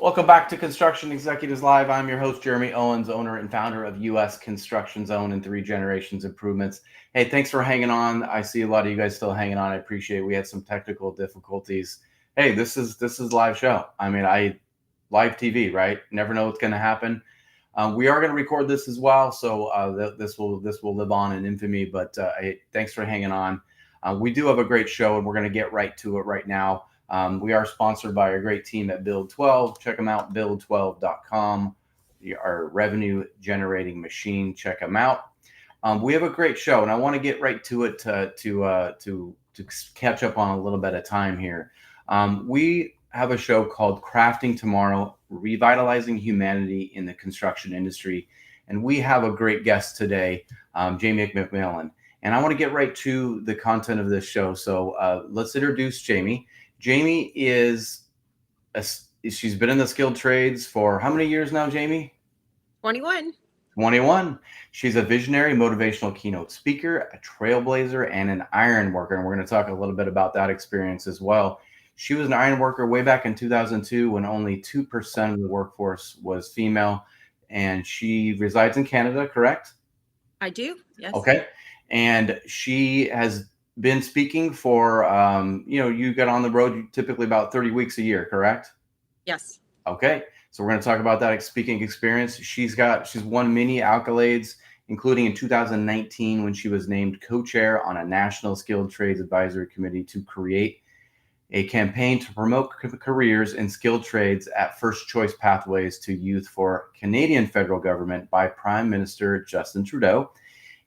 Welcome back to Construction Executives Live. I'm your host, Jeremy Owens, owner and founder of U.S. Construction Zone and Three Generations Improvements. Hey, thanks for hanging on. I see a lot of you guys still hanging on. I appreciate it. We had some technical difficulties. Hey, this is live show. I live TV, right? Never know what's going to happen. We are going to record this as well, so this will live on in infamy. But hey, thanks for hanging on. We do have a great show, and we're going to get right to it right now. We are sponsored by our great team at Build 12. Check them out, build12.com. Our revenue generating machine. Check them out. We have a great show, and I want to get right to it to catch up on a little bit of time here. We have a show called Crafting Tomorrow, Revitalizing Humanity in the Construction Industry. And we have a great guest today, Jamie McMillan. And I want to get right to the content of this show. So let's introduce Jamie. Jamie she's been in the skilled trades for how many years now, Jamie? 21. 21. She's a visionary, motivational keynote speaker, a trailblazer, and an iron worker. And we're going to talk a little bit about that experience as well. She was an iron worker way back in 2002 when only 2% of the workforce was female. And she resides in Canada, correct? I do, yes. Okay. And she has been speaking for, you get on the road typically about 30 weeks a year, correct? Yes. Okay. So we're going to talk about that speaking experience. She's won many accolades, including in 2019 when she was named co-chair on a National Skilled Trades Advisory Committee to create a campaign to promote careers in skilled trades at First Choice Pathways to Youth for Canadian federal government by Prime Minister Justin Trudeau.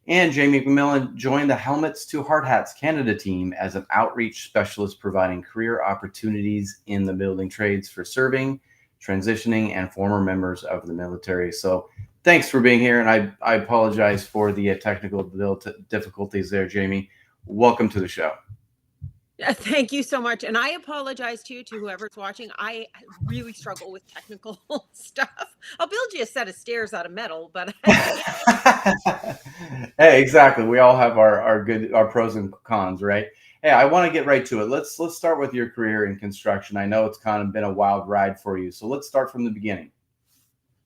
And Jamie McMillan joined the Helmets to Hard Hats Canada team as an outreach specialist providing career opportunities in the building trades for serving, transitioning, and former members of the military. So thanks for being here. And I apologize for the technical difficulties there, Jamie. Welcome to the show. Thank you so much. And I apologize too to whoever's watching. I really struggle with technical stuff. I'll build you a set of stairs out of metal, but Hey, exactly. We all have our pros and cons, right? Hey, I want to get right to it. Let's start with your career in construction. I know it's kind of been a wild ride for you. So let's start from the beginning.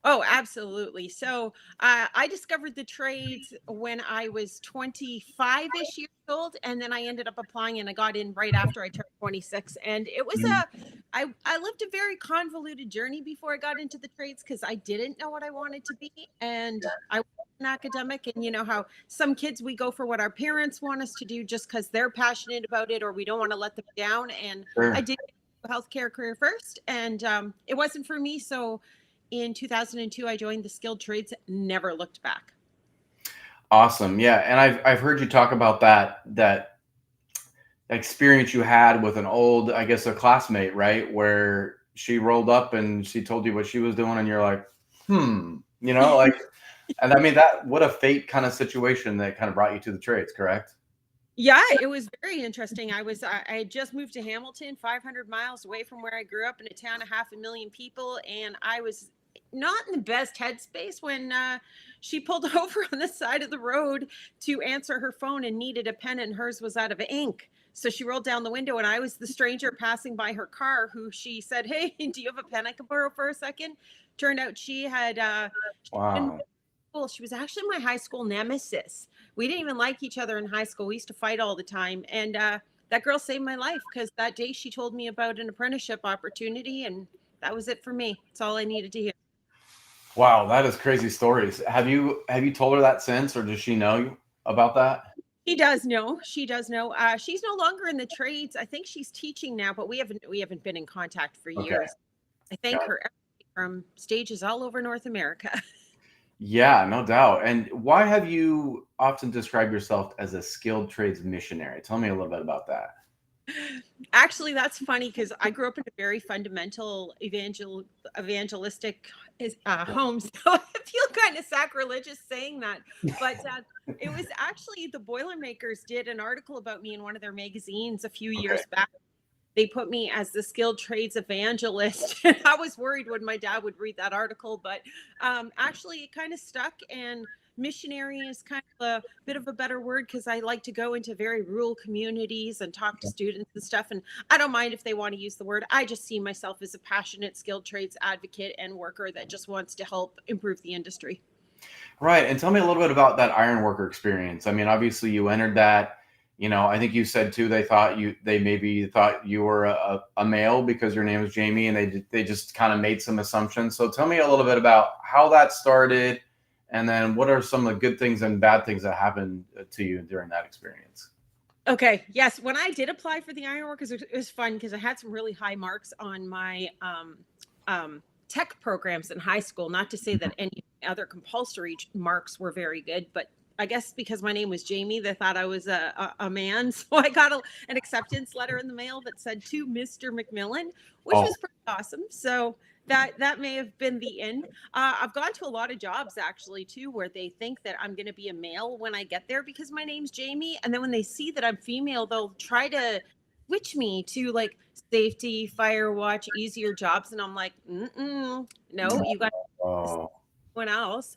Oh, absolutely. So I discovered the trades when I was 25-ish years old, and then I ended up applying and I got in right after I turned 26. And it was I lived a very convoluted journey before I got into the trades because I didn't know what I wanted to be. And I was an academic, and you know how some kids, we go for what our parents want us to do just because they're passionate about it or we don't want to let them down. And Sure. I did a healthcare career first, and it wasn't for me. So in 2002, I joined the skilled trades, never looked back. Awesome. Yeah. And I've heard you talk about that experience you had with an old, I guess, a classmate, right? Where she rolled up and she told you what she was doing and you're like, like, and I mean, what a fate kind of situation that kind of brought you to the trades, correct? Yeah, it was very interesting. I had just moved to Hamilton, 500 miles away from where I grew up, in a town of 500,000 people. And I was not in the best headspace when she pulled over on the side of the road to answer her phone and needed a pen, and hers was out of ink. So she rolled down the window, and I was the stranger passing by her car who she said, "Hey, do you have a pen I can borrow for a second?" Turned out she had Wow. she was actually my high school nemesis. We didn't even like each other in high school. We used to fight all the time. And that girl saved my life because that day she told me about an apprenticeship opportunity, and that was it for me. It's all I needed to hear. Wow, that is crazy stories. Have you told her that since, or does she know about that? She does know. She does know. She's no longer in the trades. I think she's teaching now, but we haven't been in contact for Okay. years. I thank her from stages all over North America. Yeah, no doubt. And why have you often described yourself as a skilled trades missionary? Tell me a little bit about that. Actually, that's funny because I grew up in a very fundamental evangelistic home, so I feel kind of sacrilegious saying that. But it was actually the Boilermakers did an article about me in one of their magazines a few Okay. years back. They put me as the skilled trades evangelist. I was worried when my dad would read that article, but actually it kind of stuck. And missionary is kind of a bit of a better word because I like to go into very rural communities and talk to students and stuff. And I don't mind if they want to use the word. I just see myself as a passionate skilled trades advocate and worker that just wants to help improve the industry. Right. And tell me a little bit about that iron worker experience. I mean, obviously you entered that, I think you said too, they maybe thought you were a male because your name was Jamie, and they just kind of made some assumptions. So tell me a little bit about how that started, and then what are some of the good things and bad things that happened to you during that experience? Okay. Yes. When I did apply for the ironworkers, it was fun because I had some really high marks on my tech programs in high school. Not to say that any other compulsory marks were very good, but I guess because my name was Jamie, they thought I was a man. So I got an acceptance letter in the mail that said to Mr. McMillan, which Oh, was pretty awesome. So that may have been the end. I've gone to a lot of jobs actually too, where they think that I'm going to be a male when I get there because my name's Jamie, and then when they see that I'm female, they'll try to switch me to like safety, fire watch, easier jobs, and I'm like, no, you got oh, someone else.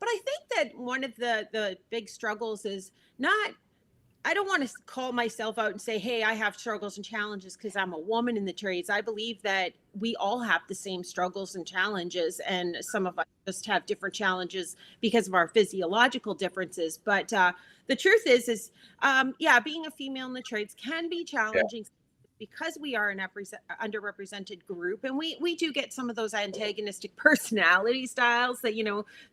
But I think that one of the big struggles is not. I don't want to call myself out and say, hey, I have struggles and challenges because I'm a woman in the trades. I believe that we all have the same struggles and challenges, and some of us just have different challenges because of our physiological differences. But the truth is, being a female in the trades can be yeah, challenging because we are an underrepresented group, and we do get some of those antagonistic personality styles that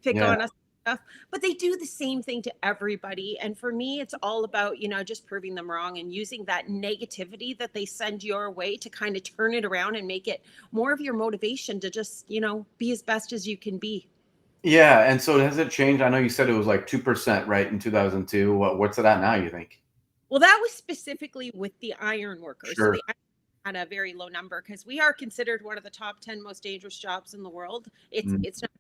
pick yeah. on us stuff, but they do the same thing to everybody. And for me, it's all about, just proving them wrong and using that negativity that they send your way to kind of turn it around and make it more of your motivation to just, be as best as you can be. Yeah, and so has it changed? I know you said it was like 2%, right, in 2002. What's it at now, you think? Well, that was specifically with the iron workers. So Sure. the iron had a very low number because we are considered one of the top 10 most dangerous jobs in the world. Mm, It's not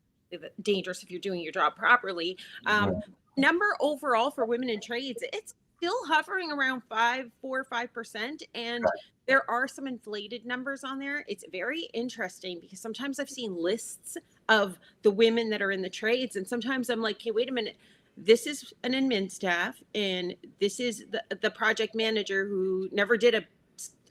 dangerous if you're doing your job properly. right. Number overall for women in trades, it's still hovering around 5%. And there are some inflated numbers on there. It's very interesting because sometimes I've seen lists of the women that are in the trades, and sometimes I'm like, hey, wait a minute, this is an admin staff, and this is the project manager who never did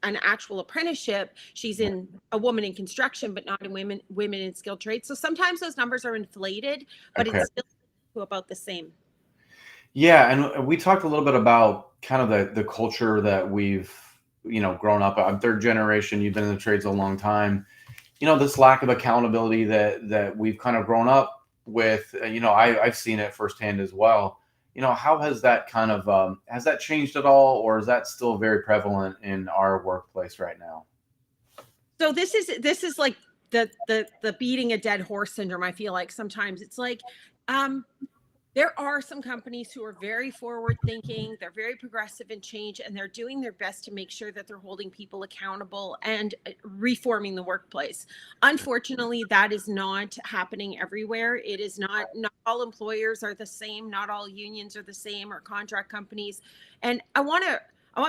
an actual apprenticeship. She's in a woman in construction, but not in women in skilled trades. So sometimes those numbers are inflated, but Okay. it's still about the same. Yeah, and we talked a little bit about kind of the culture that we've, grown up. I'm third generation. You've been in the trades a long time. This lack of accountability that we've kind of grown up with. I've seen it firsthand as well. How has that kind of has that changed at all, or is that still very prevalent in our workplace right now? So this is like the beating a dead horse syndrome. I feel like sometimes it's like um there are some companies who are very forward thinking, they're very progressive in change, and they're doing their best to make sure that they're holding people accountable and reforming the workplace. Unfortunately, that is not happening everywhere. It is not all employers are the same, not all unions are the same, or contract companies. And I want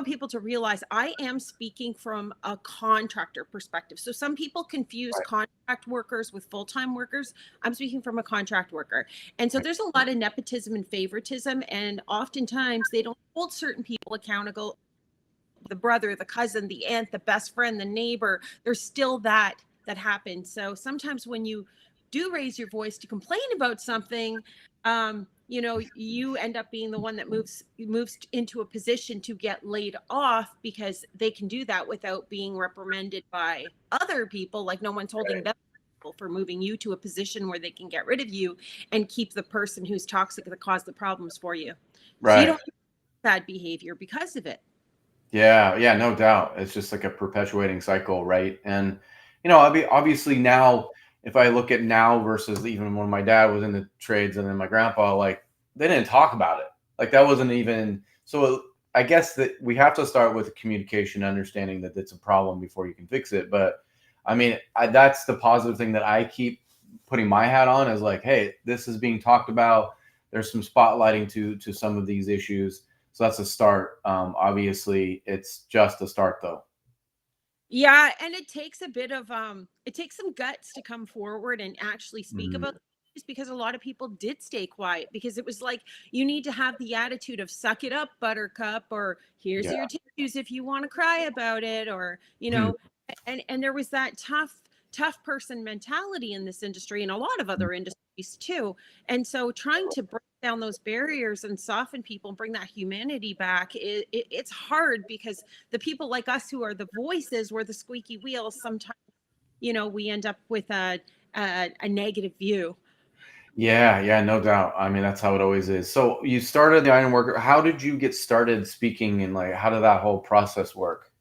people to realize I am speaking from a contractor perspective. So some people confuse Right. contract workers with full-time workers. I'm speaking from a contract worker. And so there's a lot of nepotism and favoritism, and oftentimes they don't hold certain people accountable. The brother, the cousin, the aunt, the best friend, the neighbor, there's still that happens. So sometimes when you do raise your voice to complain about something, you end up being the one that moves into a position to get laid off because they can do that without being reprimanded by other people. Like no one's holding them for moving you to a position where they can get rid of you and keep the person who's toxic that caused the problems for you. So you Right. don't have bad behavior because of it. Yeah, yeah, no doubt. It's just like a perpetuating cycle, right? And obviously now, if I look at now versus even when my dad was in the trades and then my grandpa, like they didn't talk about it. Like that wasn't even so. I guess that we have to start with communication, understanding that it's a problem before you can fix it. But I mean, that's the positive thing that I keep putting my hat on is like, hey, this is being talked about. There's some spotlighting to some of these issues, so that's a start. Obviously, it's just a start, though. Yeah, and it takes a bit of it takes some guts to come forward and actually speak Mm, about. is because a lot of people did stay quiet because it was like you need to have the attitude of suck it up, buttercup, or here's Yeah. your tissues if you want to cry about it, or Hmm. and there was that tough person mentality in this industry and a lot of other industries too. And so trying to break down those barriers and soften people and bring that humanity back, it's hard because the people like us who are the voices, we're the squeaky wheels. Sometimes, we end up with a negative view. Yeah, yeah, no doubt. I mean, that's how it always is. So you started the iron worker. How did you get started speaking, and like how did that whole process work?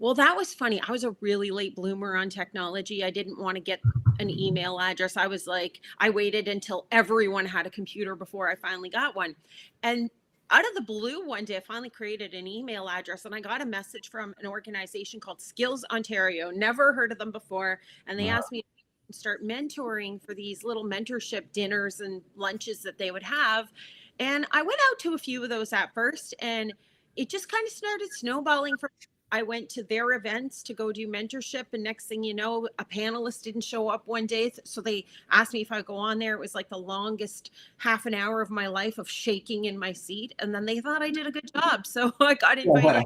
Well, that was funny. I was a really late bloomer on technology. I didn't want to get an email address. I was like, I waited until everyone had a computer before I finally got one. And out of the blue, one day, I finally created an email address and I got a message from an organization called Skills Ontario. Never heard of them before. And they Uh, asked me to start mentoring for these little mentorship dinners and lunches that they would have. And I went out to a few of those at first, and it just kind of started snowballing from. I went to their events to go do mentorship, and next thing you know, a panelist didn't show up one day, so they asked me if I go on there. It was like the longest half an hour of my life of shaking in my seat, and then they thought I did a good job, so I got invited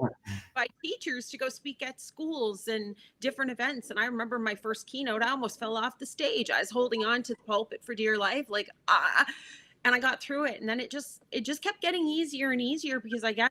by teachers to go speak at schools and different events. And I remember my first keynote, I almost fell off the stage. I was holding on to the pulpit for dear life, like and I got through it. And then it just kept getting easier and easier because I guess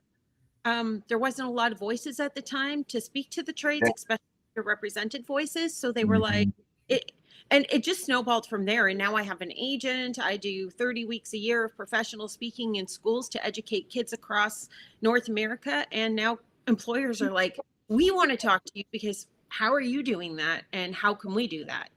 there wasn't a lot of voices at the time to speak to the trades, yeah. especially the represented voices. So they were like, Mhm. it, and it just snowballed from there. And now I have an agent. I do 30 weeks a year of professional speaking in schools to educate kids across North America. And now employers are like, we want to talk to you because how are you doing that? And how can we do that?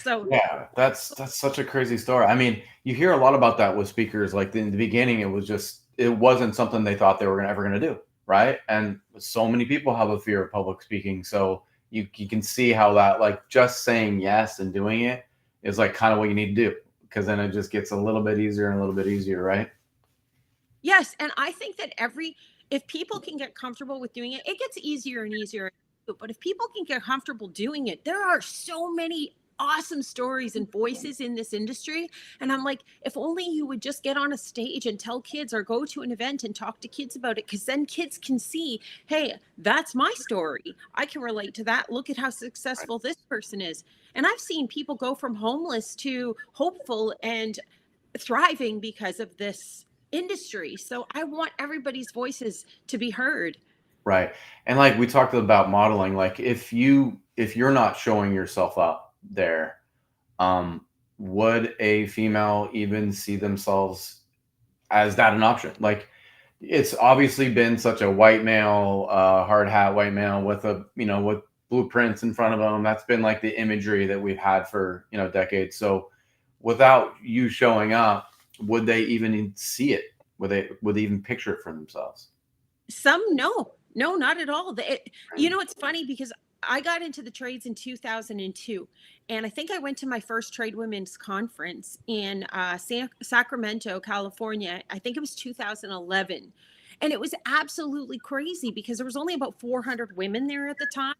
So Yeah, that's such a crazy story. I mean, you hear a lot about that with speakers. Like in the beginning, it wasn't something they thought they were ever gonna do, right? And so many people have a fear of public speaking. So you can see how that like just saying yes and doing it is like kind of what you need to do because then it just gets a little bit easier and a little bit easier, right? yes, and I think that if people can get comfortable with doing it, it gets easier and easier. But if people can get comfortable doing it, there are so many awesome stories and voices in this industry. And I'm like, if only you would just get on a stage and tell kids or go to an event and talk to kids about it, because then kids can see, hey, that's my story. I can relate to that. Look at how successful this person is. And I've seen people go from homeless to hopeful and thriving because of this industry. So I want everybody's voices to be heard. Right. And like we talked about modeling, like if you're not showing yourself up there, um, would a female even see themselves as that an option? Like it's obviously been such a white male, hard hat white male with with blueprints in front of them. That's been like the imagery that we've had for, decades. So without you showing up, would they even see it? Would they even picture it for themselves? Some no, not at all. It's funny because I got into the trades in 2002, and I think I went to my first trade women's conference in Sacramento, California. I think it was 2011, and it was absolutely crazy because there was only about 400 women there at the time.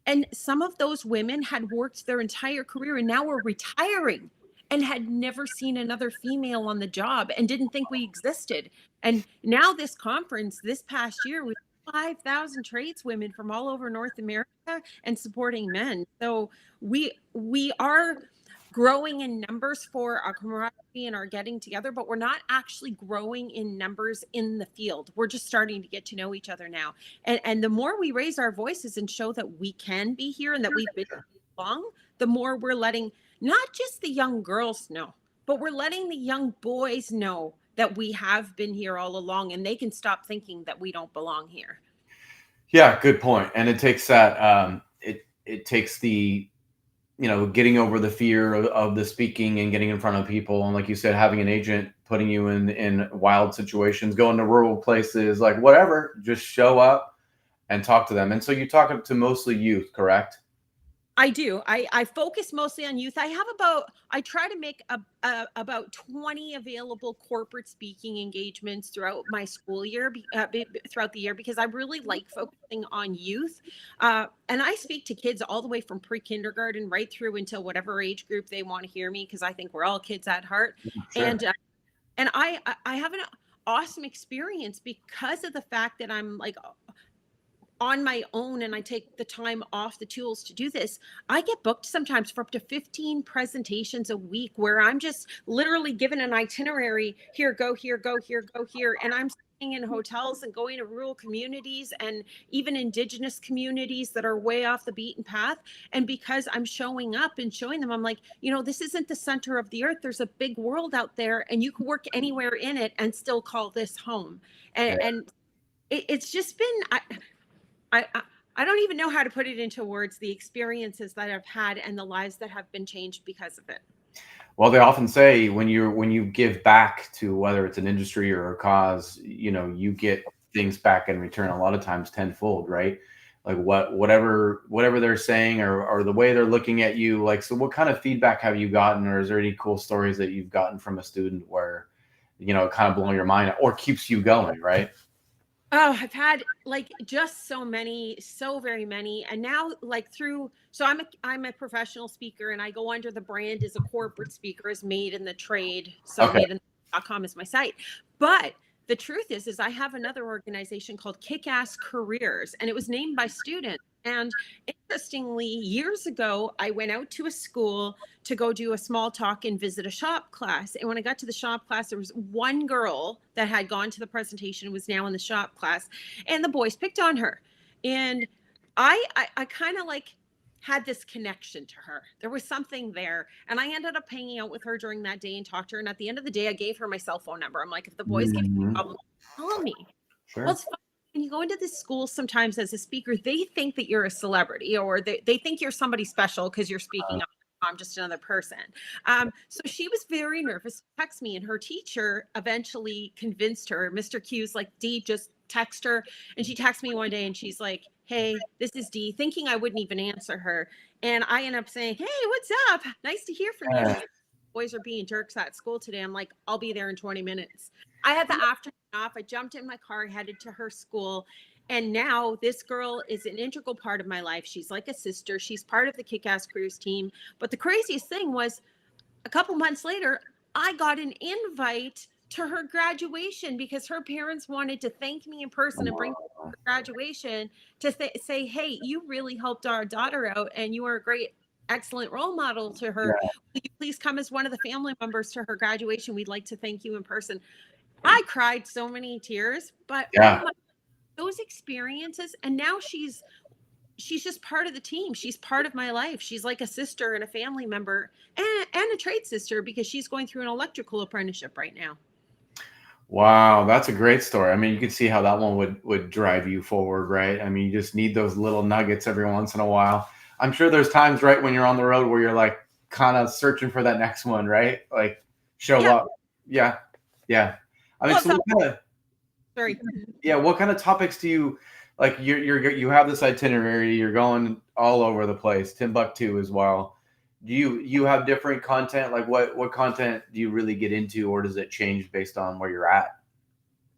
And some of those women had worked their entire career and now were retiring and had never seen another female on the job and didn't think we existed. And now this conference this past year with 5,000 tradeswomen from all over North America and supporting men. So we are growing in numbers for our camaraderie and our getting together, but we're not actually growing in numbers in the field. We're just starting to get to know each other now. And the more we raise our voices and show that we can be here and that we've been long, the more we're letting not just the young girls know, but we're letting the young boys know that we have been here all along and they can stop thinking that we don't belong here. Yeah, good point. And it takes that it takes the getting over the fear of the speaking and getting in front of people, and like you said, having an agent putting you in wild situations, going to rural places, like whatever, just show up and talk to them. And so you talk to mostly youth, correct? I do. I focus mostly on youth. I try to make about 20 available corporate speaking engagements throughout my school year, throughout the year, because I really like focusing on youth. And I speak to kids all the way from pre-kindergarten right through until whatever age group they want to hear me, because I think we're all kids at heart. Sure. And I have an awesome experience because of the fact that I'm like on my own and I take the time off the tools to do this. I get booked sometimes for up to 15 presentations a week where I'm just literally given an itinerary. Here, go here, go here, go here. And I'm staying in hotels and going to rural communities and even indigenous communities that are way off the beaten path. And because I'm showing up and showing them, I'm like, this isn't the center of the earth. There's a big world out there and you can work anywhere in it and still call this home. And it's just been, I, I I don't even know how to put it into words, the experiences that I've had and the lives that have been changed because of it. Well, they often say when you give back to whether it's an industry or a cause, you get things back in return a lot of times tenfold, right? Like whatever they're saying or the way they're looking at you. Like, so what kind of feedback have you gotten, or is there any cool stories that you've gotten from a student where, it kind of blow your mind or keeps you going, right? Oh, I've had like just so many, so very many. And now so I'm a professional speaker and I go under the brand as a corporate speaker, as Made in the Trade. So Okay. made.com is my site. But the truth is I have another organization called Kick-Ass Careers, and it was named by students. And interestingly, years ago, I went out to a school to go do a small talk and visit a shop class. And when I got to the shop class, there was one girl that had gone to the presentation, was now in the shop class, and the boys picked on her. And I kind of like had this connection to her. There was something there. And I ended up hanging out with her during that day and talked to her. And at the end of the day, I gave her my cell phone number. I'm like, if the boys give you a Mhm. problem, call me. Well, Sure. it's fun. When you go into this school, sometimes as a speaker, they think that you're a celebrity, or they think you're somebody special because you're speaking up. I'm just another person. So she was very nervous to text me, and her teacher eventually convinced her. Mr. Q's like, Dee, just text her. And she texted me one day and she's like, hey, this is Dee, thinking I wouldn't even answer her. And I end up saying, hey, what's up? Nice to hear from you. Yeah. She's like, boys are being jerks at school today. I'm like, I'll be there in 20 minutes. I had the afternoon off. I jumped in my car, headed to her school. And now this girl is an integral part of my life. She's like a sister. She's part of the Kick-Ass Careers team. But the craziest thing was a couple months later, I got an invite to her graduation because her parents wanted to thank me in person and bring me to her graduation to say, hey, you really helped our daughter out and you are a great, excellent role model to her. Yeah. Will you please come as one of the family members to her graduation? We'd like to thank you in person. I cried so many tears, but oh Yeah. my, those experiences. And now she's just part of the team. She's part of my life. She's like a sister and a family member and a trade sister because she's going through an electrical apprenticeship right now. Wow, that's a great story. I mean, you can see how that one would drive you forward, right? I mean, you just need those little nuggets every once in a while. I'm sure there's times, right, when you're on the road where you're like kind of searching for that next one, right? Like show Yeah. up. Yeah. Yeah. I mean, Well, so so, what kind of sorry. yeah, what kind of topics do you like you have this itinerary, you're going all over the place, Timbuktu as well. Do you have different content? Like what content do you really get into, or does it change based on where you're at?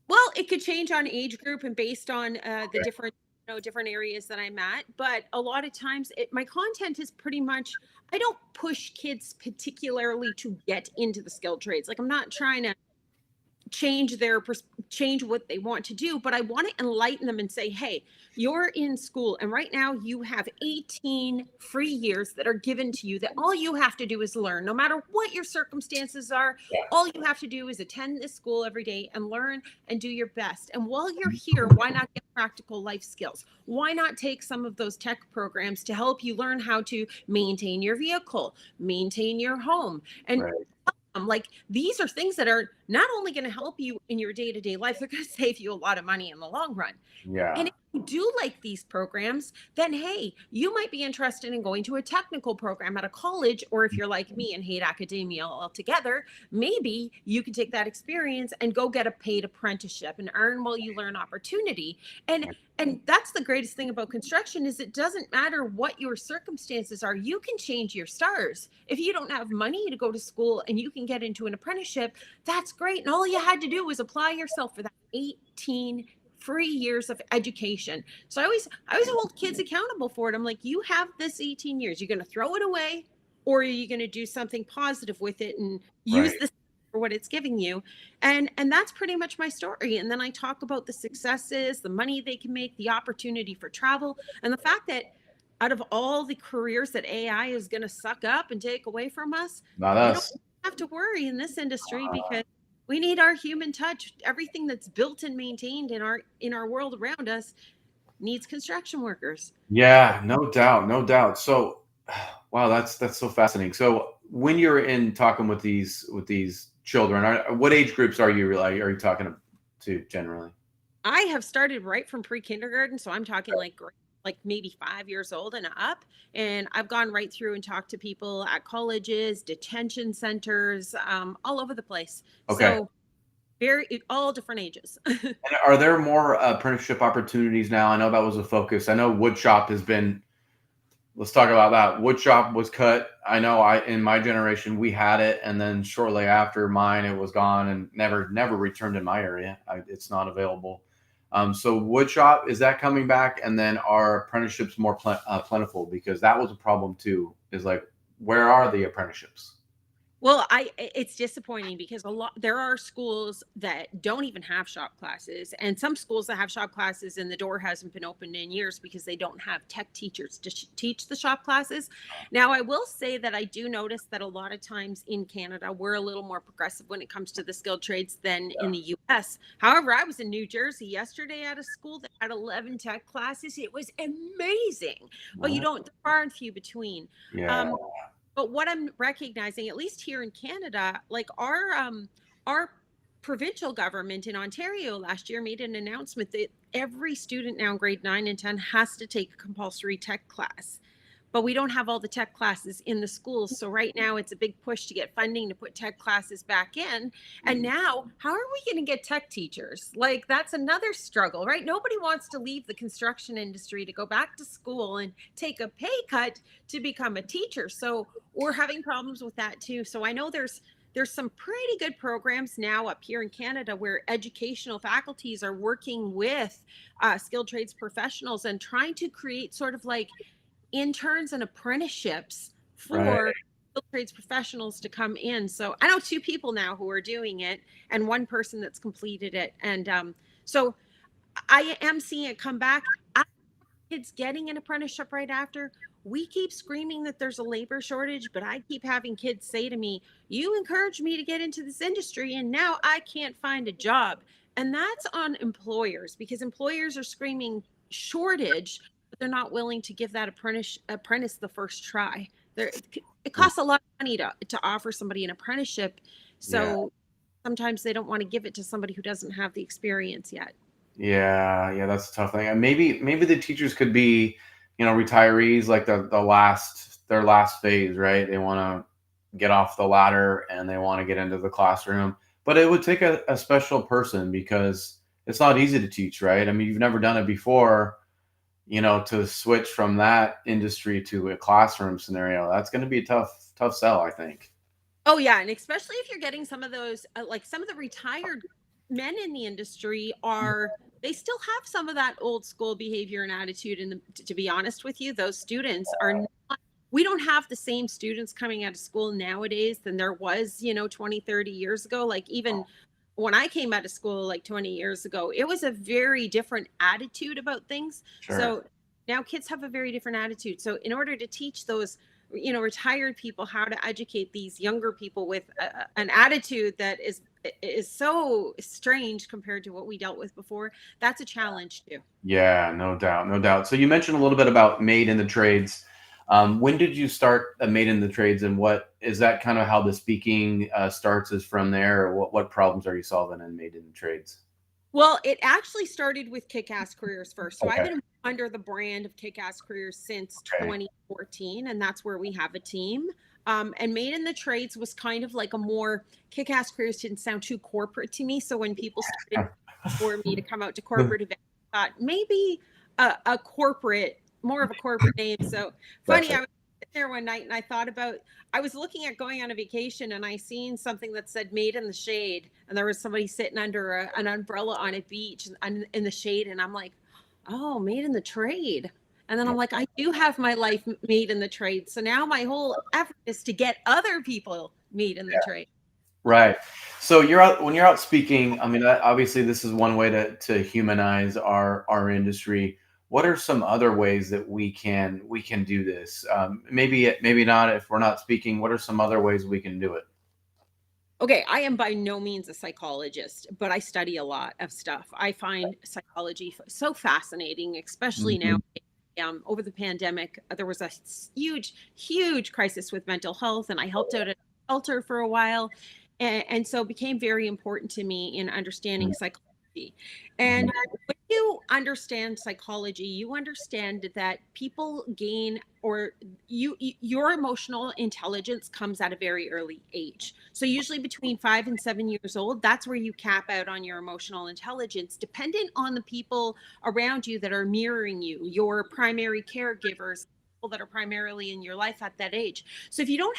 Well, it could change on age group and based on the Okay. different areas that I'm at. But a lot of times, my content is pretty much. I don't push kids particularly to get into the skilled trades. Like I'm not trying to change what they want to do, but I want to enlighten them and say, hey, you're in school and right now you have 18 free years that are given to you that all you have to do is learn. No matter what your circumstances are, all you have to do is attend this school every day and learn and do your best. And while you're here, why not get practical life skills? Why not take some of those tech programs to help you learn how to maintain your vehicle, maintain your home, and Right. like these are things that are not only going to help you in your day-to-day life, they're going to save you a lot of money in the long run. And Yeah. if you do like these programs, then hey, you might be interested in going to a technical program at a college, or if you're like me and hate academia altogether, maybe you can take that experience and go get a paid apprenticeship and earn while you learn opportunity. And that's the greatest thing about construction is it doesn't matter what your circumstances are. You can change your stars. If you don't have money to go to school and you can get into an apprenticeship, that's great. And all you had to do was apply yourself for that 18 free years of education. So I always hold kids accountable for it. I'm like, you have this 18 years. You're going to throw it away, or are you going to do something positive with it and use Right. this for what it's giving you? And that's pretty much my story. And then I talk about the successes, the money they can make, the opportunity for travel, and the fact that out of all the careers that AI is going to suck up and take away from us, Not we don't us. have to worry in this industry because we need our human touch. Everything that's built and maintained in our world around us needs construction workers. Yeah, no doubt, no doubt. So, wow, that's so fascinating. So, when you're in talking with these children, what age groups are you talking to generally? I have started right from pre-kindergarten, so I'm talking like maybe 5 years old and up. And I've gone right through and talked to people at colleges, detention centers, all over the place. Okay. So very all different ages. And are there more apprenticeship opportunities now? I know that was a focus. I know woodshop has been. Let's talk about that. Woodshop was cut. I know I in my generation we had it, and then shortly after mine it was gone and never returned in my area. It's not available. So woodshop, is that coming back? And then are apprenticeships more plentiful? Because that was a problem too. Is like, where are the apprenticeships? Well, it's disappointing because there are schools that don't even have shop classes, and some schools that have shop classes and the door hasn't been opened in years because they don't have tech teachers to teach the shop classes. Now, I will say that I do notice that a lot of times in Canada, we're a little more progressive when it comes to the skilled trades than in the US. However, I was in New Jersey yesterday at a school that had 11 tech classes. It was amazing, but you What? don't, they're far and few between. Yeah. Um, but what I'm recognizing, at least here in Canada, like our provincial government in Ontario last year made an announcement that every student now in grade 9 and 10 has to take a compulsory tech class. But we don't have all the tech classes in the schools. So right now it's a big push to get funding to put tech classes back in. And now, how are we going to get tech teachers? Like that's another struggle, right? Nobody wants to leave the construction industry to go back to school and take a pay cut to become a teacher. So we're having problems with that too. So I know there's some pretty good programs now up here in Canada where educational faculties are working with skilled trades professionals and trying to create sort of like interns and apprenticeships Right. for trades professionals to come in. So I know two people now who are doing it and one person that's completed it. And so I am seeing it come back. Kids getting an apprenticeship right after. We keep screaming that there's a labor shortage, but I keep having kids say to me, you encouraged me to get into this industry and now I can't find a job. And that's on employers because employers are screaming shortage, but they're not willing to give that apprentice the first try. There, it costs a lot of money to offer somebody an apprenticeship. Yeah. So sometimes they don't want to give it to somebody who doesn't have the experience yet. Yeah, yeah, that's a tough thing. And maybe the teachers could be, retirees, like their last phase, right? They want to get off the ladder and they want to get into the classroom. But it would take a special person because it's not easy to teach, right? I mean, you've never done it before, to switch from that industry to a classroom scenario. That's going to be a tough sell, I think. Oh yeah, and especially if you're getting some of those, like some of the retired men in the industry are, they still have some of that old school behavior and attitude. And to be honest with you, those students are not, we don't have the same students coming out of school nowadays than there was, 20, 30 years ago. Like even when I came out of school like 20 years ago, it was a very different attitude about things. Sure. So now kids have a very different attitude. So in order to teach those, retired people how to educate these younger people with an attitude that is so strange compared to what we dealt with before, that's a challenge too. Yeah, no doubt, no doubt. So you mentioned a little bit about made in the trades. When did you start Made in the Trades, and what is that kind of how the speaking starts is from there? Or what problems are you solving in Made in the Trades? Well, it actually started with Kick-Ass Careers first. So I've Okay. been under the brand of Kick-Ass Careers since Okay. 2014, and that's where we have a team. And Made in the Trades was kind of like a more Kick-Ass Careers didn't sound too corporate to me. So when people started for me to come out to corporate events, I thought maybe a corporate, more of a corporate name. So funny, Gotcha. I was sitting there one night and I thought about, I was looking at going on a vacation and I seen something that said "Made in the Shade," and there was somebody sitting under an umbrella on a beach in the shade, and I'm like, "Oh, made in the trade." And then I'm like, I do have my life made in the trade. So now my whole effort is to get other people made in the trade. Right. So you're out when you're out speaking. I mean, obviously, this is one way to humanize our industry. What are some other ways that we can do this? Maybe not if we're not speaking. What are some other ways we can do it? Okay, I am by no means a psychologist, but I study a lot of stuff. I find psychology so fascinating, especially now. Mhm. Over the pandemic, there was a huge, huge crisis with mental health, and I helped out at a shelter for a while, and so it became very important to me in understanding psychology. And when you understand psychology, you understand that people gain or your emotional intelligence comes at a very early age. So usually between 5 and 7 years old, that's where you cap out on your emotional intelligence, dependent on the people around you that are mirroring you, your primary caregivers, people that are primarily in your life at that age. So if you don't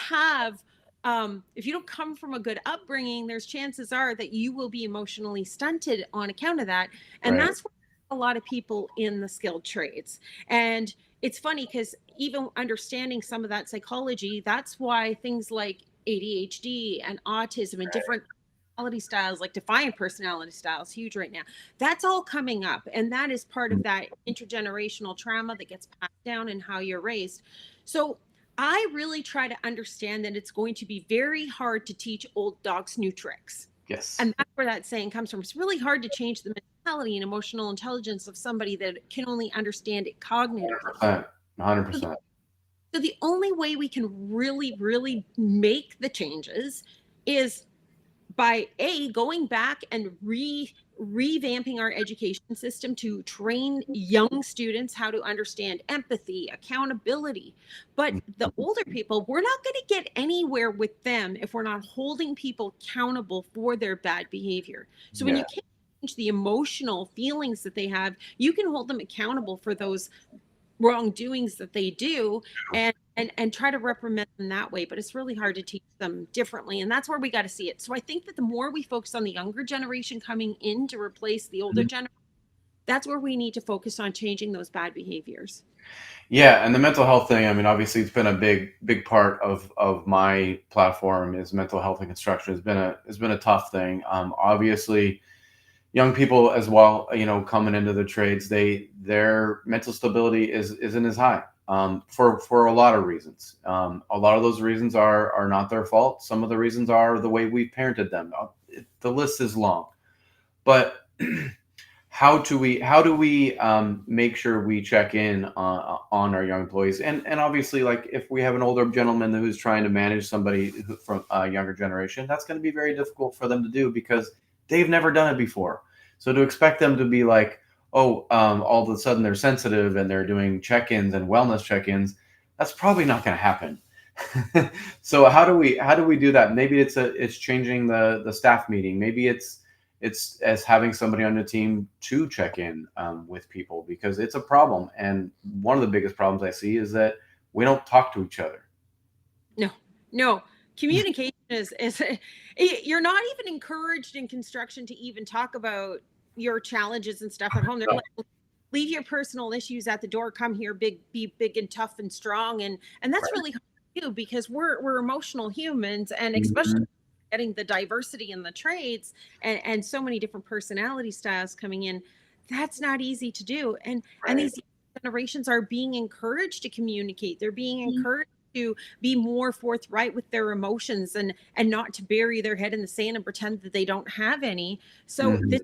come from a good upbringing, there's chances are that you will be emotionally stunted on account of that. And Right. that's what a lot of people in the skilled trades. And it's funny because even understanding some of that psychology, that's why things like ADHD and autism and different personality styles, like defiant personality styles, huge right now. That's all coming up. And that is part of that intergenerational trauma that gets passed down and how you're raised. So I really try to understand that it's going to be very hard to teach old dogs new tricks. Yes. And that's where that saying comes from. It's really hard to change the mentality and emotional intelligence of somebody that can only understand it cognitively. 100%. So the only way we can really, really make the changes is by going back and revamping our education system to train young students how to understand empathy, accountability. But the older people, we're not going to get anywhere with them if we're not holding people accountable for their bad behavior. So when Yeah. you can't change the emotional feelings that they have, you can hold them accountable for those wrongdoings that they do, and try to reprimand them that way. But it's really hard to teach them differently, and that's where we got to see it. So I think that the more we focus on the younger generation coming in to replace the older generation, that's where we need to focus on changing those bad behaviors. Yeah, and the mental health thing, I mean, obviously it's been a big part of my platform is mental health and construction has been a tough thing. Obviously young people as well, coming into the trades, their mental stability isn't as high. For a lot of reasons. A lot of those reasons are not their fault. Some of the reasons are the way we parented them. The list is long, but how do we make sure we check in on our young employees, and obviously, like if we have an older gentleman who's trying to manage somebody from a younger generation, that's going to be very difficult for them to do because they've never done it before. So to expect them to be like, oh, all of a sudden they're sensitive and they're doing check-ins and wellness check-ins, that's probably not going to happen. So how do we do that? Maybe it's changing the staff meeting. Maybe it's as having somebody on the team to check in with people because it's a problem. And one of the biggest problems I see is that we don't talk to each other. No, no. Communication is you're not even encouraged in construction to even talk about your challenges and stuff at home. They're No. like, leave your personal issues at the door. Come here, be big and tough and strong. And that's Right. really hard to do because we're emotional humans, and especially Mhm. getting the diversity in the trades and so many different personality styles coming in. That's not easy to do. And Right. these generations are being encouraged to communicate. They're being encouraged to be more forthright with their emotions and not to bury their head in the sand and pretend that they don't have any. So Mhm.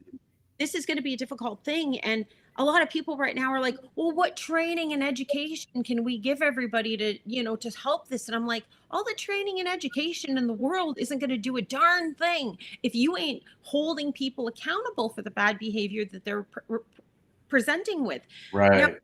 this is going to be a difficult thing. And a lot of people right now are like, well, what training and education can we give everybody to, to help this? And I'm like, all the training and education in the world isn't going to do a darn thing if you ain't holding people accountable for the bad behavior that they're presenting with. Now, Right.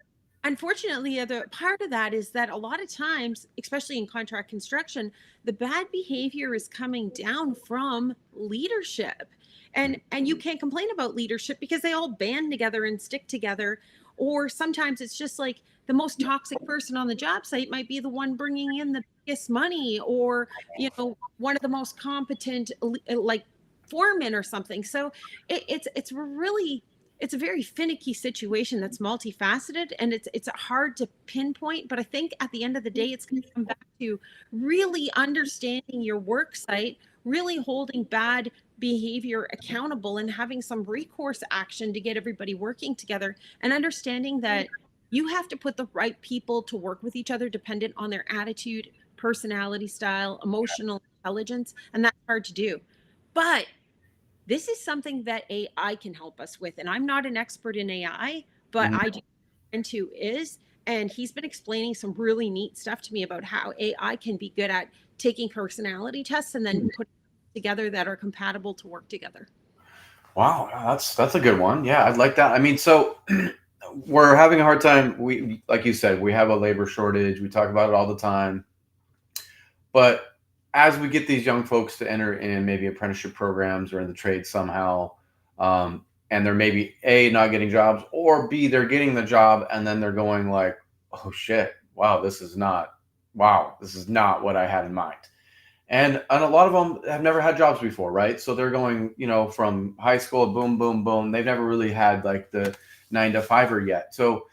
unfortunately, the other part of that is that a lot of times, especially in contract construction, the bad behavior is coming down from leadership. And you can't complain about leadership because they all band together and stick together. Or sometimes it's just like the most toxic person on the job site might be the one bringing in the biggest money, or one of the most competent like foremen or something. So it's really, it's a very finicky situation that's multifaceted, and it's hard to pinpoint. But I think at the end of the day, it's going to come back to really understanding your work site, really holding bad behavior accountable, and having some recourse action to get everybody working together, and understanding that you have to put the right people to work with each other dependent on their attitude, personality style, emotional intelligence, and that's hard to do. But this is something that AI can help us with. And I'm not an expert in AI, but Mhm. I do friend who is. And he's been explaining some really neat stuff to me about how AI can be good at taking personality tests and then putting together that are compatible to work together. Wow, that's a good one. Yeah, I'd like that. I mean, so we're having a hard time. We, like you said, we have a labor shortage. We talk about it all the time. But as we get these young folks to enter in maybe apprenticeship programs or in the trade somehow, and they're maybe A, not getting jobs, or B, they're getting the job and then they're going like, oh shit, wow, this is not what I had in mind. And a lot of them have never had jobs before, right? So they're going, from high school, boom, boom, boom. They've never really had like the 9 to 5 yet. So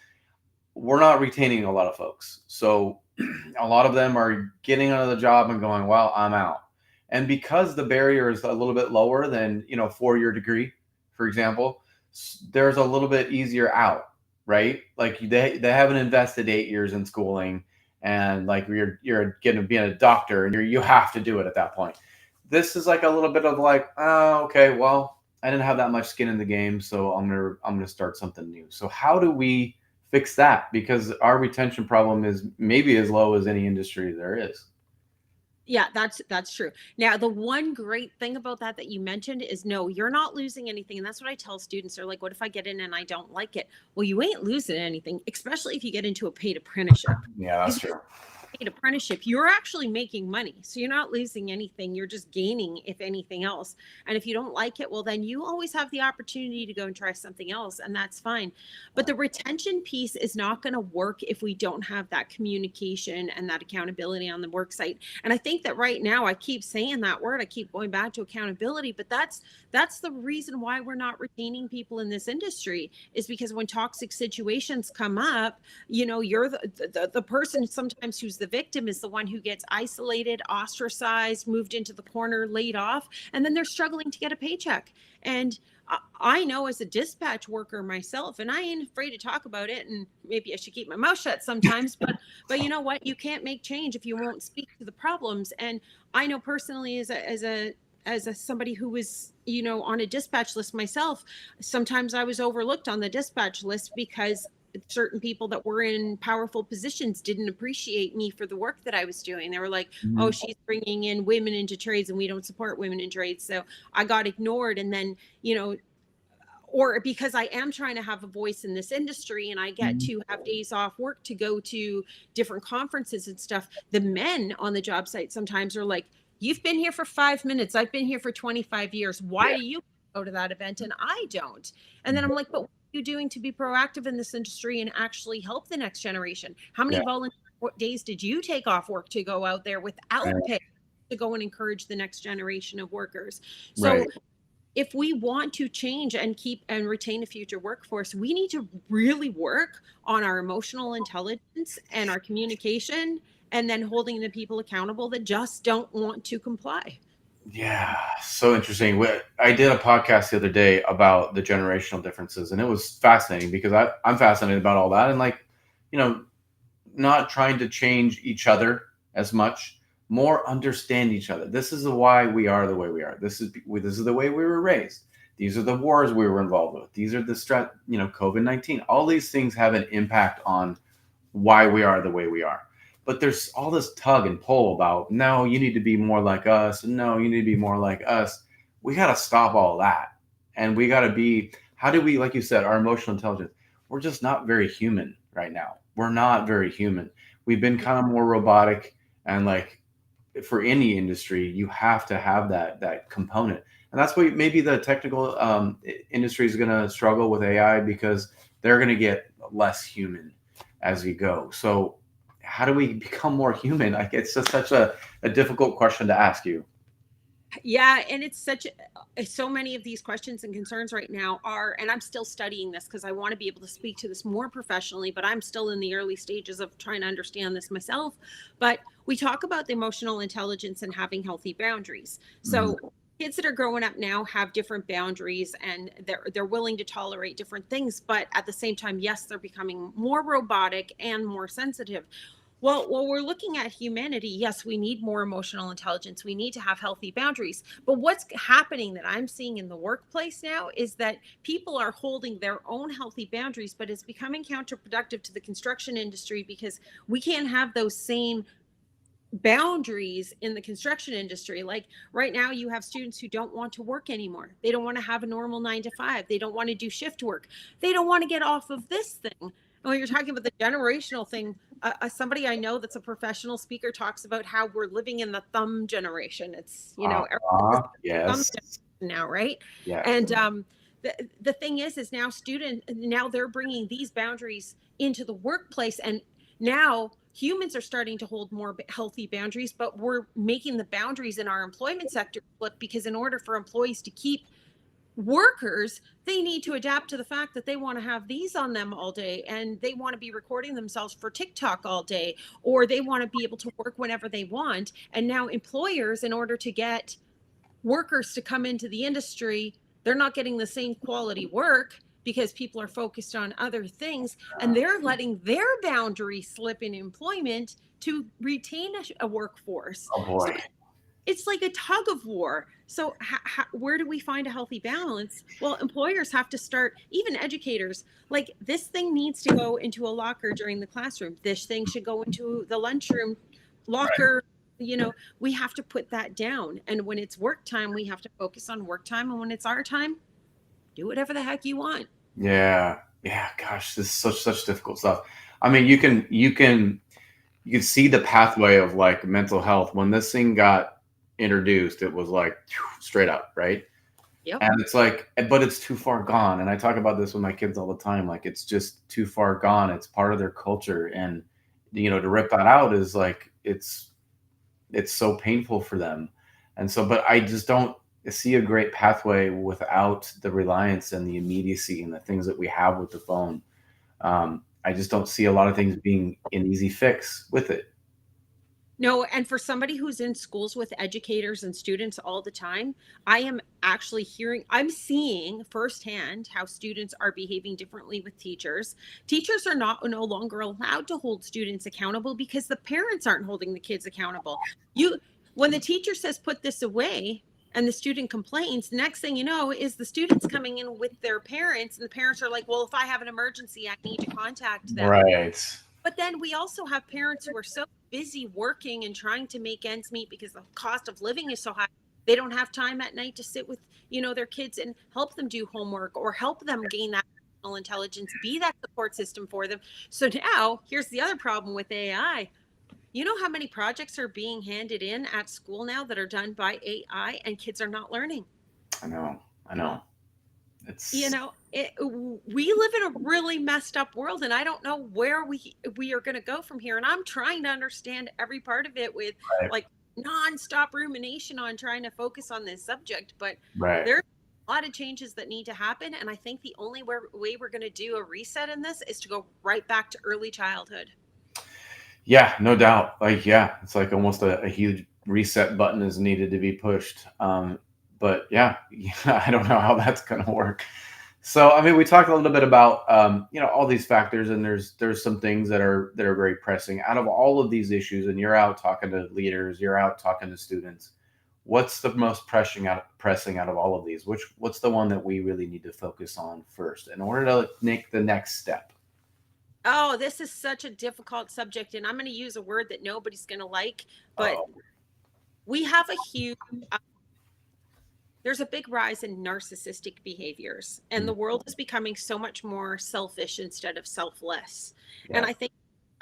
we're not retaining a lot of folks. So a lot of them are getting out of the job and going, well, I'm out. And because the barrier is a little bit lower than, 4-year degree, for example, there's a little bit easier out, right? Like they haven't invested 8 years in schooling, and like you're getting being a doctor and you have to do it at that point. This is like a little bit of like, oh, okay, well, I didn't have that much skin in the game, so I'm gonna start something new. So how do we fix that? Because our retention problem is maybe as low as any industry there is. Yeah, that's true. Now, the one great thing about that you mentioned is, no, you're not losing anything. And that's what I tell students. They're like, what if I get in and I don't like it? Well, you ain't losing anything, especially if you get into a paid apprenticeship. Yeah, that's Because true. paid apprenticeship, you're actually making money. So you're not losing anything. You're just gaining, if anything else. And if you don't like it, well, then you always have the opportunity to go and try something else, and that's fine. But the retention piece is not going to work if we don't have that communication and that accountability on the work site. And I think that right now, I keep saying that word, I keep going back to accountability, but that's the reason why we're not retaining people in this industry, is because when toxic situations come up, you're the person sometimes who's the victim is the one who gets isolated, ostracized, moved into the corner, laid off, and then they're struggling to get a paycheck. And I know, as a dispatch worker myself, and I ain't afraid to talk about it, and maybe I should keep my mouth shut sometimes, but you know what? You can't make change if you won't speak to the problems. And I know personally, as a somebody who was, on a dispatch list myself, sometimes I was overlooked on the dispatch list because certain people that were in powerful positions didn't appreciate me for the work that I was doing. They were like, oh, Mhm. she's bringing in women into trades and we don't support women in trades. So I got ignored. And then, or because I am trying to have a voice in this industry and I get Mhm. to have days off work to go to different conferences and stuff, the men on the job site sometimes are like, you've been here for 5 minutes. I've been here for 25 years. Why Yeah. do you go to that event and I don't? And then Mhm. I'm like, but what are you doing to be proactive in this industry and actually help the next generation? How Yeah. many volunteer days did you take off work to go out there without Right. pay to go and encourage the next generation of workers? Right. So if we want to change and keep and retain a future workforce, we need to really work on our emotional intelligence and our communication, and then holding the people accountable that just don't want to comply. Yeah, so interesting. I did a podcast the other day about the generational differences, and it was fascinating because I'm fascinated about all that, and like, you know, not trying to change each other as much, more understand each other. This is why we are the way we are. This is the way we were raised. These are the wars we were involved with. These are the stress, COVID-19. All these things have an impact on why we are the way we are. But there's all this tug and pull about, no, you need to be more like us. No, you need to be more like us. We got to stop all that. And we got to be, how do we, like you said, our emotional intelligence, we're just not very human right now. We're not very human. We've been kind of more robotic, and like for any industry, you have to have that component. And that's why maybe the technical industry is going to struggle with AI, because they're going to get less human as we go. So how do we become more human? Like, it's just such a difficult question to ask you. Yeah, and it's so many of these questions and concerns right now are, and I'm still studying this because I want to be able to speak to this more professionally, but I'm still in the early stages of trying to understand this myself. But we talk about the emotional intelligence and having healthy boundaries. Mhm. So kids that are growing up now have different boundaries, and they're willing to tolerate different things, but at the same time, yes, they're becoming more robotic and more sensitive. Well, while we're looking at humanity, yes, we need more emotional intelligence. We need to have healthy boundaries. But what's happening that I'm seeing in the workplace now is that people are holding their own healthy boundaries, but it's becoming counterproductive to the construction industry because we can't have those same boundaries in the construction industry. Like right now, you have students who don't want to work anymore. They don't want to have a normal 9 to 5. They don't want to do shift work. They don't want to get off of this thing. And when you're talking about the generational thing, somebody I know that's a professional speaker talks about how we're living in the thumb generation. It's, everything is thumb Yes. generation now, right? Yes. And the thing is now they're bringing these boundaries into the workplace, and now humans are starting to hold more healthy boundaries, but we're making the boundaries in our employment sector flip, because in order for employees to keep workers, they need to adapt to the fact that they want to have these on them all day, and they want to be recording themselves for TikTok all day, or they want to be able to work whenever they want. And now employers, in order to get workers to come into the industry, they're not getting the same quality work because people are focused on other things, and they're letting their boundary slip in employment to retain a workforce. Oh So boy. it's like a tug of war. So where do we find a healthy balance? Well, employers have to start, even educators, like this thing needs to go into a locker during the classroom. This thing should go into the lunchroom locker. We have to put that down. And when it's work time, we have to focus on work time. And when it's our time, do whatever the heck you want. Yeah. Yeah. Gosh, this is such difficult stuff. I mean, you can see the pathway of like mental health when this thing got introduced. It was like straight up, right? Yep. And it's like, but it's too far gone. And I talk about this with my kids all the time. Like, it's just too far gone. It's part of their culture. And, to rip that out is like, it's so painful for them. And so, but I just don't see a great pathway without the reliance and the immediacy and the things that we have with the phone. I just don't see a lot of things being an easy fix with it. No, and for somebody who's in schools with educators and students all the time, I am actually I'm seeing firsthand how students are behaving differently with teachers. Teachers are no longer allowed to hold students accountable because the parents aren't holding the kids accountable. When the teacher says put this away and the student complains, the next thing you know is the students coming in with their parents, and the parents are like, well, if I have an emergency, I need to contact them. Right. But then we also have parents who are so busy working and trying to make ends meet because the cost of living is so high. They don't have time at night to sit with, their kids and help them do homework or help them gain that emotional intelligence, be that support system for them. So now here's the other problem with AI. You know how many projects are being handed in at school now that are done by AI, and kids are not learning? I know. I know. It's We live in a really messed up world, and I don't know where we are going to go from here. And I'm trying to understand every part of it with right. like nonstop rumination on trying to focus on this subject. But Right. there's a lot of changes that need to happen, and I think the only way we're going to do a reset in this is to go right back to early childhood. Yeah, no doubt. Like, yeah, it's like almost a huge reset button is needed to be pushed. But yeah, I don't know how that's going to work. So, I mean, we talked a little bit about all these factors, and there's some things that are very pressing. Out of all of these issues, and you're out talking to leaders, you're out talking to students. what's the most pressing out of all of these? What's the one that we really need to focus on first in order to make the next step? Oh, this is such a difficult subject, and I'm going to use a word that nobody's going to like, but Oh, we have a huge there's a big rise in narcissistic behaviors, and mm, the world is becoming so much more selfish instead of selfless. And yeah.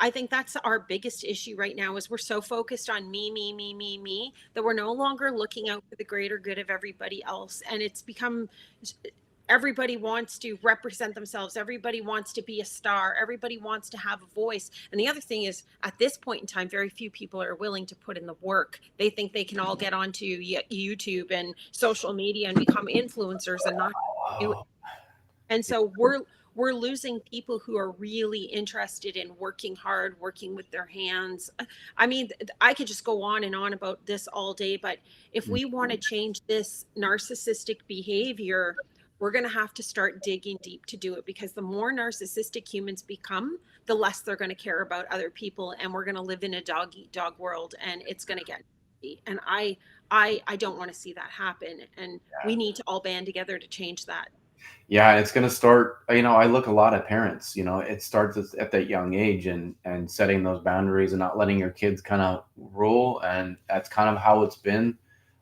I think that's our biggest issue right now is we're so focused on me that we're no longer looking out for the greater good of everybody else. And it's become everybody wants to represent themselves. Everybody wants to be a star. Everybody wants to have a voice. And the other thing is, at this point in time, very few people are willing to put in the work. They think they can all get onto YouTube and social media and become influencers and not do it. Oh, And so we're losing people who are really interested in working hard, working with their hands. I mean, I could just go on and on about this all day, but if mm, we want to change this narcissistic behavior, we're going to have to start digging deep to do it, because the more narcissistic humans become, the less they're going to care about other people, and we're going to live in a dog eat dog world, and it's going to get nasty. And I don't want to see that happen, and we yeah. need to all band together to change that. Yeah, it's going to start. I look a lot at parents. It starts at that young age, and setting those boundaries and not letting your kids kind of rule, and that's kind of how it's been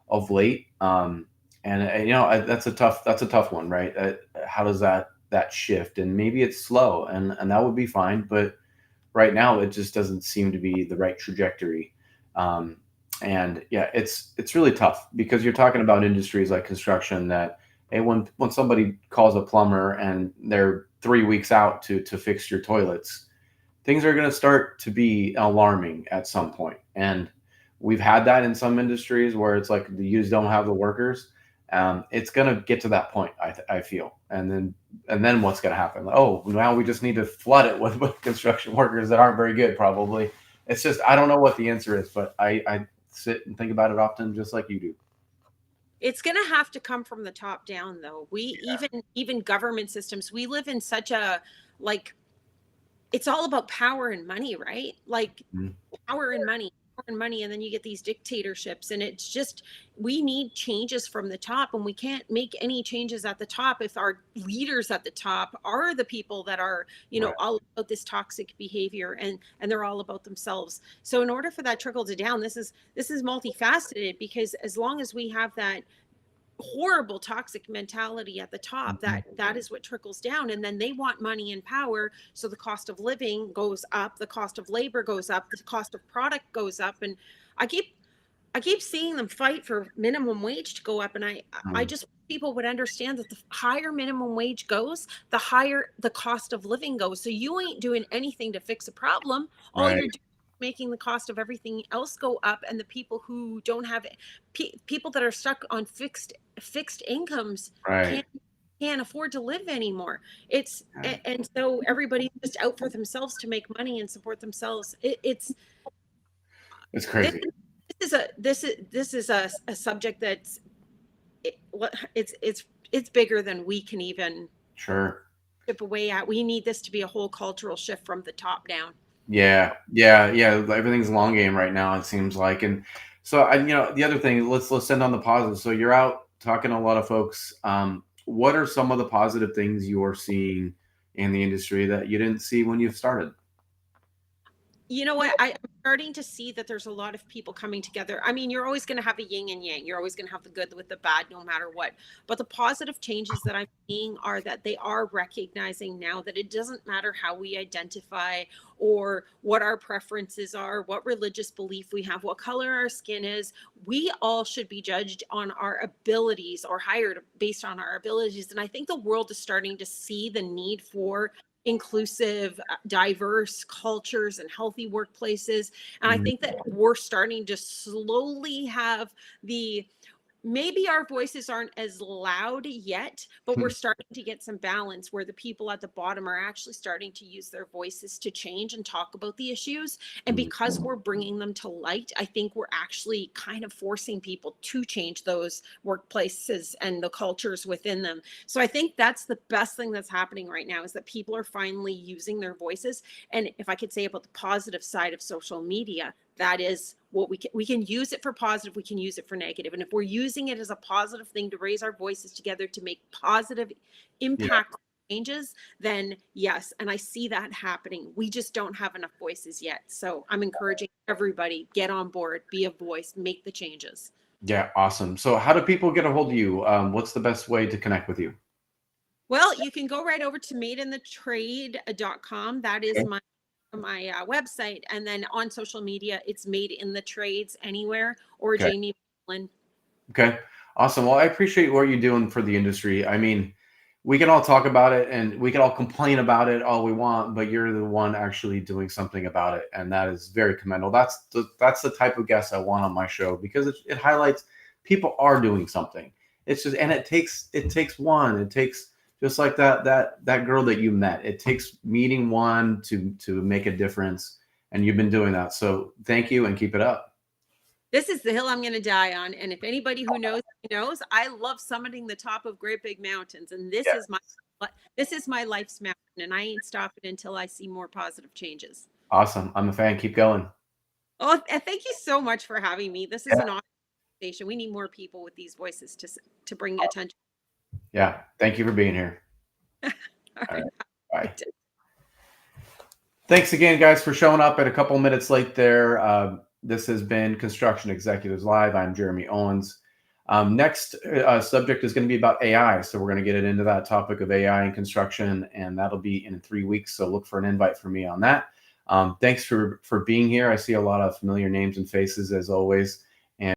of late. And that's a tough one, right? How does that shift? And maybe it's slow, and that would be fine. But right now, it just doesn't seem to be the right trajectory. Um, and yeah, it's really tough because you're talking about industries like construction that, hey, when somebody calls a plumber and they're 3 weeks out to fix your toilets, things are going to start to be alarming at some point. And we've had that in some industries where it's like the use don't have the workers. It's going to get to that point, I feel. And then what's going to happen? Oh, now we just need to flood it with construction workers that aren't very good, probably. It's just, I don't know what the answer is, but I sit and think about it often, just like you do. It's going to have to come from the top down, though. We even government systems, we live in such a, like, it's all about power and money, right? Like, Mhm. power and money, and then you get these dictatorships, and it's just, we need changes from the top, and we can't make any changes at the top if our leaders at the top are the people that are, Right. all about this toxic behavior, and they're all about themselves. So in order for that trickle to down, this is multifaceted, because as long as we have that horrible toxic mentality at the top, Mhm. that is what trickles down, and then they want money and power, so the cost of living goes up, the cost of labor goes up, the cost of product goes up. And i keep I keep seeing them fight for minimum wage to go up, and I Mm. just wish people would understand that the higher minimum wage goes, the higher the cost of living goes. So you ain't doing anything to fix a problem. All Right. you're doing is making the cost of everything else go up, and the people who don't have people that are stuck on fixed incomes Right. can't afford to live anymore. It's Yeah. and so everybody's just out for themselves to make money and support themselves. It's It's this crazy. this is a subject that's it's bigger than we can even Sure. chip away at. We need this to be a whole cultural shift from the top down. Yeah, yeah, yeah. Everything's long game right now. It seems like, and so the other thing. Let's end on the positive. So you're out talking to a lot of folks. What are some of the positive things you are seeing in the industry that you didn't see when you started? You know what? I'm starting to see that there's a lot of people coming together. I mean, you're always going to have a yin and yang. You're always going to have the good with the bad, no matter what. But the positive changes that I'm seeing are that they are recognizing now that it doesn't matter how we identify or what our preferences are, what religious belief we have, what color our skin is. We all should be judged on our abilities or hired based on our abilities. And I think the world is starting to see the need for inclusive, diverse cultures and healthy workplaces. And I Mhm. think that we're starting to slowly have the maybe our voices aren't as loud yet, but we're starting to get some balance where the people at the bottom are actually starting to use their voices to change and talk about the issues. And because we're bringing them to light, I think we're actually kind of forcing people to change those workplaces and the cultures within them. So I think that's the best thing that's happening right now, is that people are finally using their voices. And if I could say about the positive side of social media, that is what we can use it for positive, we can use it for negative. And if we're using it as a positive thing to raise our voices together to make positive Yeah. impact changes, then yes. And I see that happening. We just don't have enough voices yet. So I'm encouraging everybody, get on board, be a voice, make the changes. Yeah. Awesome. So how do people get a hold of you? What's the best way to connect with you? Well, you can go right over to madeinthetrade.com. That is Okay. my website. And then on social media, it's Made in the Trades anywhere, or Okay. Jamie Lynn. Okay. Awesome. Well, I appreciate what you're doing for the industry. I mean, we can all talk about it and we can all complain about it all we want, but you're the one actually doing something about it. And that is very commendable. That's the type of guest I want on my show, because it highlights people are doing something. It's just, and it takes just like that girl that you met. It takes meeting one to make a difference. And you've been doing that. So thank you and keep it up. This is the hill I'm going to die on. And if anybody who knows knows, I love summiting the top of great big mountains. And Yeah. this is my life's mountain. And I ain't stopping until I see more positive changes. Awesome. I'm a fan. Keep going. Oh, and thank you so much for having me. This is Yeah. an awesome station. We need more people with these voices to bring attention. Yeah. Thank you for being here. All All right. right. Bye. Thanks again, guys, for showing up at a couple minutes late there. This has been Construction Executives Live. I'm Jeremy Owens. Next subject is going to be about AI. So we're going to get into that topic of AI in construction, and that'll be in 3 weeks. So look for an invite from me on that. Thanks for being here. I see a lot of familiar names and faces as always.